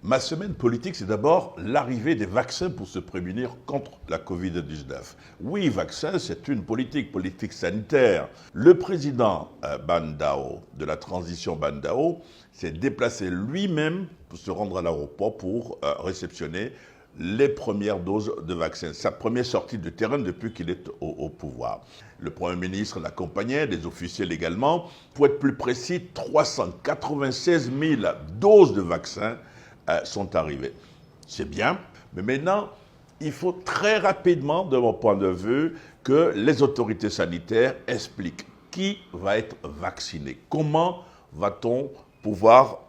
Ma semaine politique, c'est d'abord l'arrivée des vaccins pour se prémunir contre la Covid-19. Oui, vaccin, c'est une politique sanitaire. Le président Bandao, de la transition Bandao, s'est déplacé lui-même pour se rendre à l'aéroport pour réceptionner les premières doses de vaccins. Sa première sortie de terrain depuis qu'il est au pouvoir. Le Premier ministre l'accompagnait, des officiels également. Pour être plus précis, 396 000 doses de vaccins sont arrivés. C'est bien, mais maintenant, il faut très rapidement, de mon point de vue, que les autorités sanitaires expliquent qui va être vacciné. Comment va-t-on pouvoir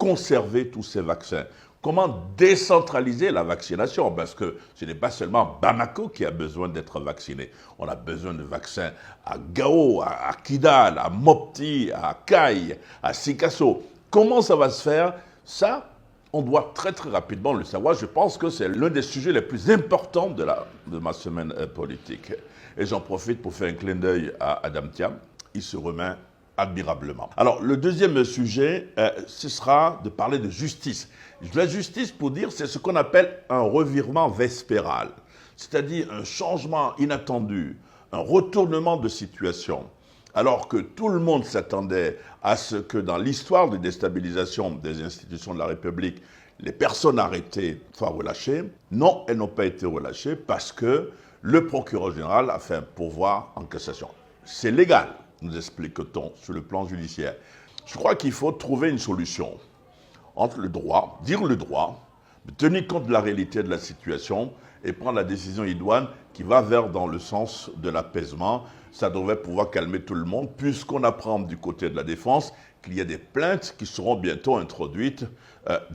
conserver tous ces vaccins? Comment décentraliser la vaccination? Parce que ce n'est pas seulement Bamako qui a besoin d'être vacciné. On a besoin de vaccins à Gao, à Kidal, à Mopti, à Kai, à Sikasso. Comment ça va se faire? Ça, on doit très rapidement le savoir. Je pense que c'est l'un des sujets les plus importants de ma semaine politique. Et j'en profite pour faire un clin d'œil à Adam Thiam. Il se remet admirablement. Alors, le deuxième sujet, ce sera de parler de justice. La justice, pour dire, c'est ce qu'on appelle un revirement vespéral, c'est-à-dire un changement inattendu, un retournement de situation. Alors que tout le monde s'attendait à ce que dans l'histoire de déstabilisation des institutions de la République, les personnes arrêtées soient relâchées, non, elles n'ont pas été relâchées parce que le procureur général a fait un pourvoi en cassation. C'est légal, nous explique-t-on, sur le plan judiciaire. Je crois qu'il faut trouver une solution entre le droit, dire le droit, tenir compte de la réalité de la situation et prendre la décision idoine qui va dans le sens de l'apaisement. Ça devrait pouvoir calmer tout le monde, puisqu'on apprend du côté de la défense qu'il y a des plaintes qui seront bientôt introduites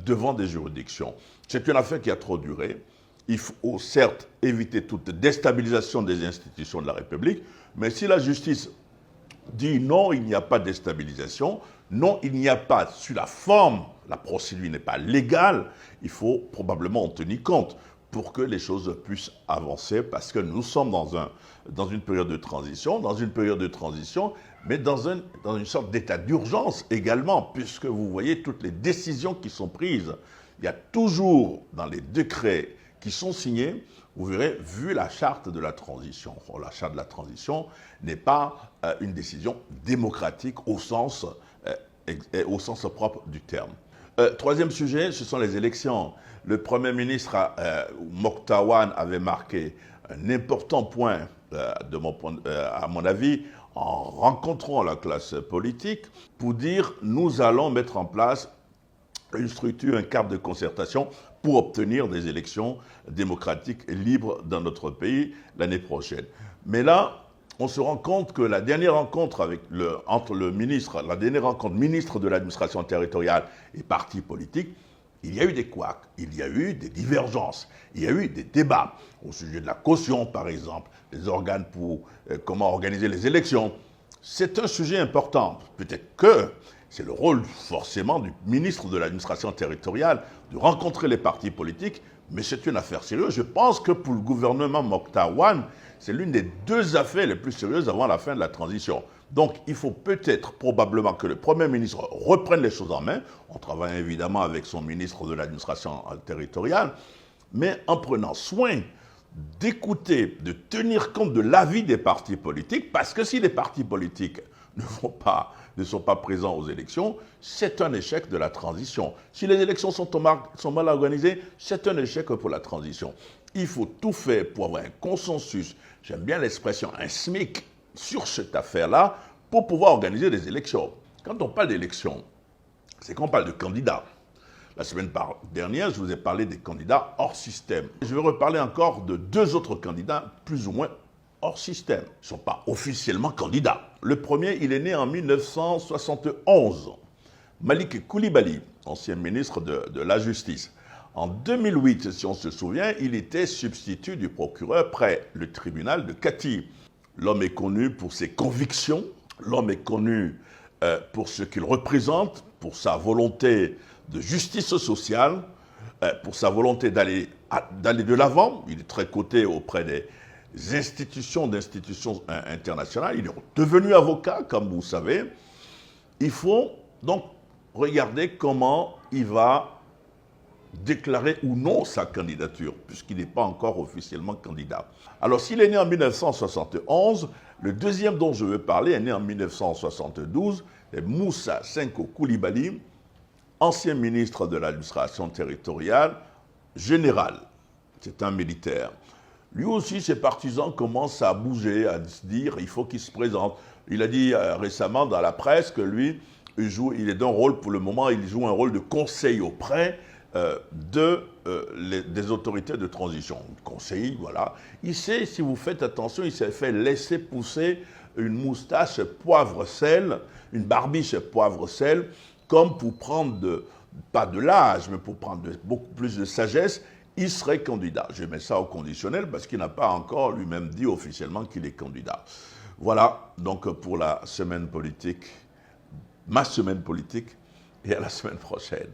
devant des juridictions. C'est une affaire qui a trop duré. Il faut certes éviter toute déstabilisation des institutions de la République, mais si la justice dit non, il n'y a pas de déstabilisation, non, il n'y a pas, sur la forme, la procédure n'est pas légale, il faut probablement en tenir compte pour que les choses puissent avancer, parce que nous sommes dans une période de transition, mais dans une sorte d'état d'urgence également, puisque vous voyez toutes les décisions qui sont prises. Il y a toujours dans les décrets qui sont signés, vous verrez, vu la charte de la transition. La charte de la transition n'est pas une décision démocratique au sens propre du terme. Troisième sujet, ce sont les élections. Le Premier ministre Mokhtar Wane avait marqué un important point, à mon avis, en rencontrant la classe politique, pour dire nous allons mettre en place une structure, un cadre de concertation pour obtenir des élections démocratiques et libres dans notre pays l'année prochaine. Mais là, on se rend compte que la dernière rencontre entre le ministre, la dernière rencontre ministre de l'administration territoriale et partis politiques, il y a eu des couacs, il y a eu des divergences, il y a eu des débats au sujet de la caution, par exemple, des organes pour comment organiser les élections. C'est un sujet important. Peut-être que c'est le rôle forcément du ministre de l'administration territoriale de rencontrer les partis politiques, mais c'est une affaire sérieuse. Je pense que pour le gouvernement Mokhtar Wane, c'est l'une des deux affaires les plus sérieuses avant la fin de la transition. Donc, il faut peut-être, probablement, que le Premier ministre reprenne les choses en main. On travaille évidemment avec son ministre de l'administration territoriale, mais en prenant soin d'écouter, de tenir compte de l'avis des partis politiques, parce que si les partis politiques ne sont pas présents aux élections, c'est un échec de la transition. Si les élections sont mal organisées, c'est un échec pour la transition. Il faut tout faire pour avoir un consensus, j'aime bien l'expression, un SMIC, sur cette affaire-là, pour pouvoir organiser des élections. Quand on parle d'élections, c'est qu'on parle de candidats. La semaine dernière, je vous ai parlé des candidats hors système. Je vais reparler encore de deux autres candidats, plus ou moins hors système. Ils ne sont pas officiellement candidats. Le premier, il est né en 1971. Malik Coulibaly, ancien ministre de la Justice. En 2008, si on se souvient, il était substitut du procureur près le tribunal de Kati. L'homme est connu pour ses convictions, l'homme est connu pour ce qu'il représente, pour sa volonté de justice sociale, pour sa volonté d'aller de l'avant. Il est très coté auprès des institutions internationales. Il est devenu avocat, comme vous savez. Il faut donc regarder comment il va déclarer ou non sa candidature, puisqu'il n'est pas encore officiellement candidat. Alors, s'il est né en 1971, le deuxième dont je veux parler est né en 1972, c'est Moussa Senko Coulibaly, ancien ministre de l'administration territoriale, général. C'est un militaire. Lui aussi, ses partisans commencent à bouger, à se dire il faut qu'il se présente. Il a dit récemment dans la presse que lui, il est d'un rôle, pour le moment, il joue un rôle de conseil auprès des autorités de transition. Conseil, voilà. Il sait, si vous faites attention, il s'est fait laisser pousser une moustache poivre-sel, une barbiche poivre-sel, comme pour prendre, pas de l'âge, mais pour prendre beaucoup plus de sagesse, il serait candidat. Je mets ça au conditionnel parce qu'il n'a pas encore lui-même dit officiellement qu'il est candidat. Voilà, donc pour la semaine politique, ma semaine politique, et à la semaine prochaine.